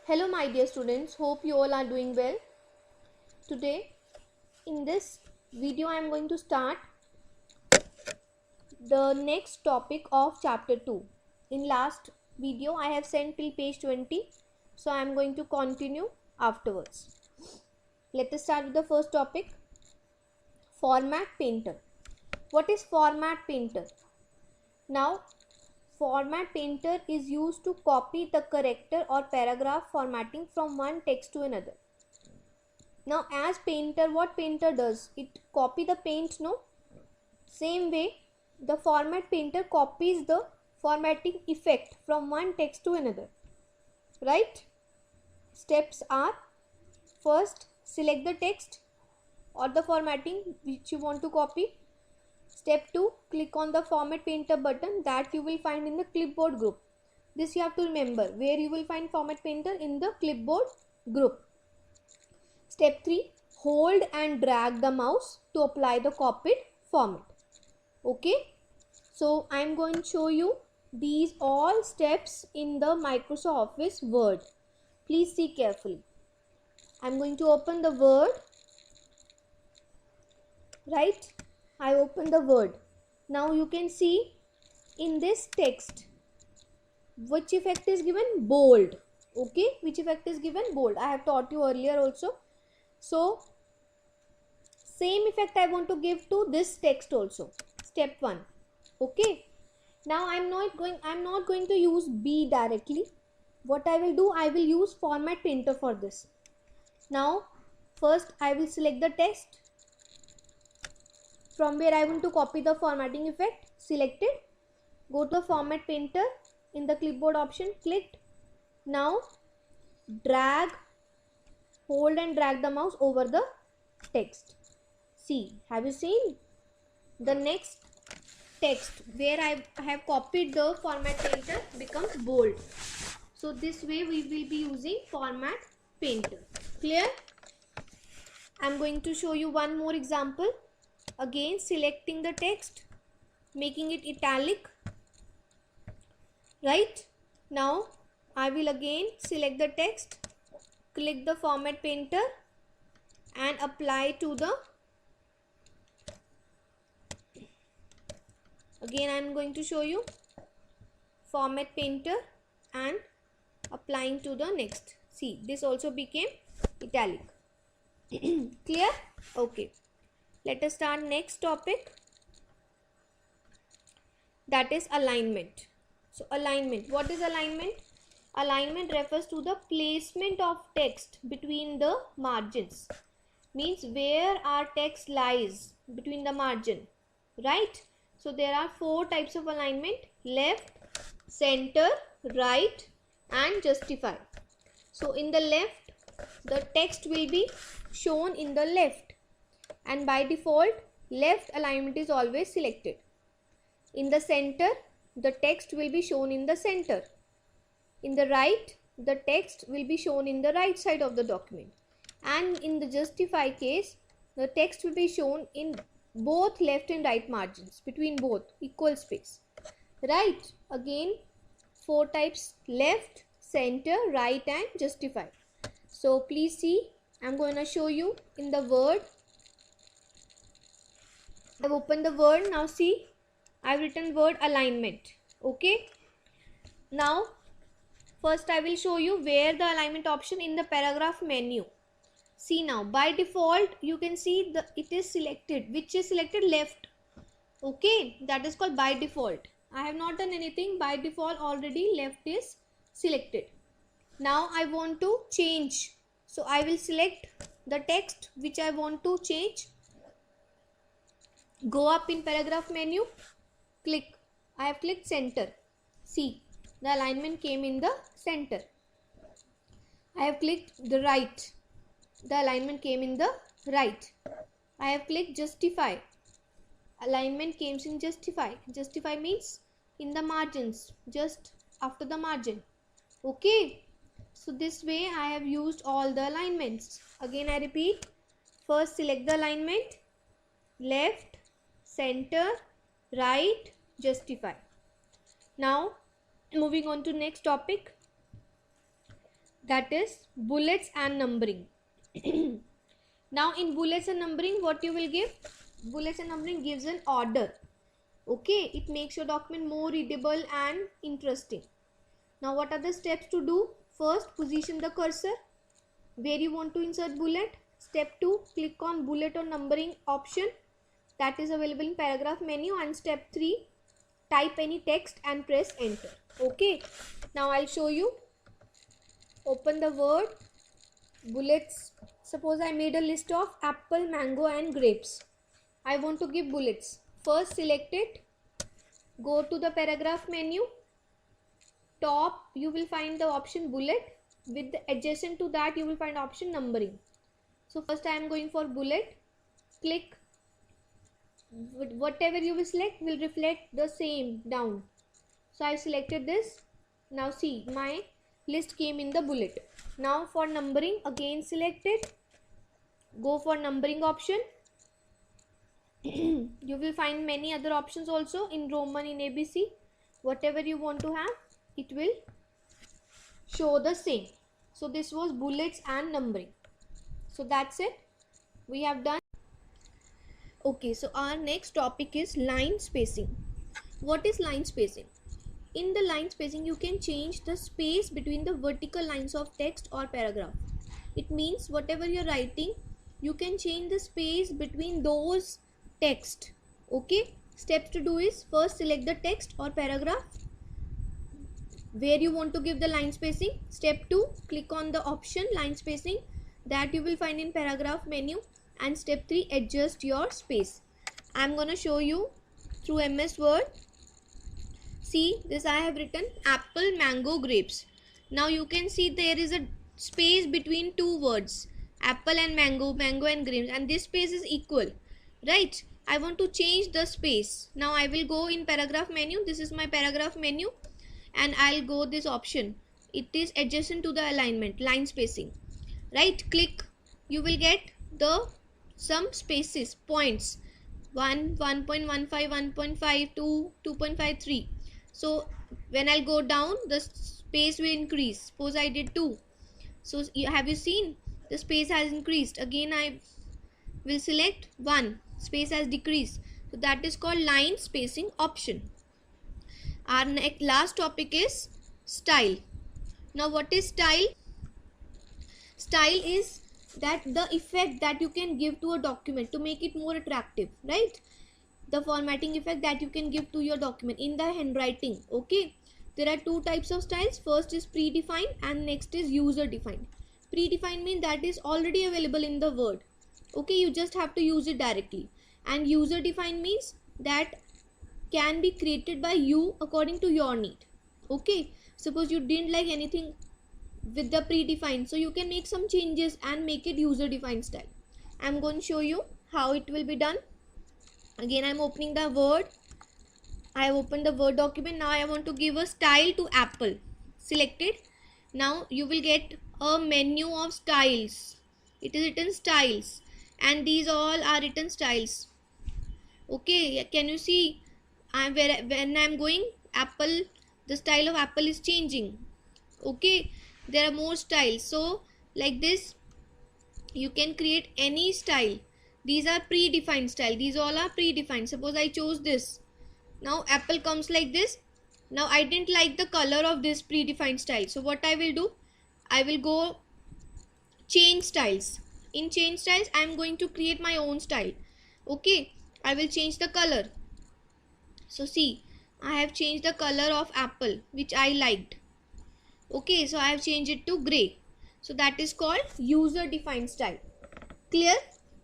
Hello my dear students, hope you all are doing well. Today in this video I am going to start the next topic of chapter 2. In last video I have sent till page 20, so I am going to continue afterwards. Let us start with the first topic, format painter. What is format painter? Now format painter is used to copy the character or paragraph formatting from one text to another. Now as painter, what painter does? It copy the paint, no? Same way the format painter copies the formatting effect from one text to another. Right? Steps are: first, select the text or the formatting which you want to copy. Step 2, click on the format painter button that you will find in the clipboard group. This you have to remember, where you will find format painter in the clipboard group. Step 3, hold and drag the mouse to apply the copied format. Okay, so I am going to show you these all steps in the Microsoft Office Word. Please see carefully. I am going to open the Word. Right, I open the Word. Now you can see in this text which effect is given? Bold. Okay, which effect is given? Bold. I have taught you earlier also. So same effect I want to give to this text also. Step 1. Okay, now I'm not going to use B directly. What I will do, I will use format painter for this. Now first I will select the text from where I want to copy the formatting effect. Selected, go to the format painter, in the clipboard option clicked. Now drag, hold and drag the mouse over the text. See, have you seen? The next text where I have copied the format painter becomes bold. So this way we will be using format painter. Clear? I am going to show you one more example. Again, selecting the text, making it italic. Right? Now I will again select the text, click the format painter and apply to the, again I am going to show you format painter and applying to the next. See, this also became italic. Clear? Okay, let us start next topic, that is alignment. So alignment, what is alignment? Alignment refers to the placement of text between the margins. Means where our text lies between the margin. Right? So there are 4 types of alignment: left, center, right and justify. So in the left, the text will be shown in the left, and by default left alignment is always selected. In the center, the text will be shown in the center. In the right, the text will be shown in the right side of the document. And in the justify case, the text will be shown in both left and right margins, between both, equal space. Right? Again 4 types: left, center, right and justify. So please see, I am going to show you in the Word. I have opened the Word. Now see, I have written word alignment. Okay, now first I will show you where the alignment option in the paragraph menu. See, now by default you can see it is selected. Which is selected? Left. Okay, that is called by default. I have not done anything. By default already left is selected. Now I want to change, so I will select the text which I want to change. Go up in paragraph menu, click. I have clicked center. See, the alignment came in the center. I have clicked the right. The alignment came in the right. I have clicked justify. Alignment came in justify. Justify means in the margins, just after the margin. Okay, so this way I have used all the alignments. Again I repeat, first select the alignment, left, center, right, justify. Now moving on to next topic, that is bullets and numbering. Now in bullets and numbering, what you will give? Bullets and numbering gives an order. Okay, it makes your document more readable and interesting. Now what are the steps to do? First, position the cursor where you want to insert bullet. Step 2, click on bullet or numbering option that is available in paragraph menu. And step 3, type any text and press enter. Okay, now I'll show you. Open the Word, bullets. Suppose I made a list of apple, mango and grapes. I want to give bullets. First select it, go to the paragraph menu, top you will find the option bullet, with the adjacent to that you will find option numbering. So first I am going for bullet. Click. Whatever you will select will reflect the same down. So I selected this. Now see, my list came in the bullet. Now for numbering, again select it, go for numbering option. You will find many other options also in Roman, in ABC. Whatever you want to have, it will show the same. So this was bullets and numbering. So that's it, we have done. Okay, so our next topic is line spacing. What is line spacing? In the line spacing, you can change the space between the vertical lines of text or paragraph. It means whatever you're writing, you can change the space between those text. Okay, steps to do is first select the text or paragraph where you want to give the line spacing. Step 2, click on the option line spacing that you will find in paragraph menu. And step 3, adjust your space. I'm gonna show you through MS Word. See, this I have written apple, mango, grapes. Now you can see there is a space between two words, apple and mango, mango and grapes, and this space is equal, right? I want to change the space. Now I will go in paragraph menu. This is my paragraph menu, and I'll go this option. It is adjacent to the alignment, line spacing. Right click, you will get the some spaces, points, 1, 1.15, 1.5, 2, 2.53. So when I'll go down, the space will increase. Suppose I did 2. So have you seen the space has increased? Again I will select 1, space has decreased. So that is called line spacing option. Our last topic is style. Now what is style? Style is that the effect that you can give to a document to make it more attractive, right? The formatting effect that you can give to your document in the handwriting. Okay, there are two types of styles. First is predefined and next is user defined. Predefined means that is already available in the Word. Okay, you just have to use it directly. And user defined means that can be created by you according to your need. Okay, suppose you didn't like anything with the predefined, so you can make some changes and make it user defined style. I'm going to show you how it will be done. Again I'm opening the Word. I have opened the Word document. Now I want to give a style to apple. Selected. Now you will get a menu of styles. It is written styles, and these all are written styles. Okay, can you see? When I'm going apple, the style of apple is changing. Okay, there are more styles. So like this you can create any style. These are predefined style. These all are predefined. Suppose I chose this. Now apple comes like this. Now I didn't like the color of this predefined style. So what I will do? I will go change styles. In change styles I am going to create my own style. Okay, I will change the color. So see, I have changed the color of apple which I liked. Okay, so I have changed it to gray. So that is called user defined style. Clear?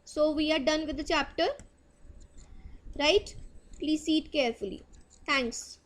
So we are done with the chapter, right? Please see it carefully. Thanks.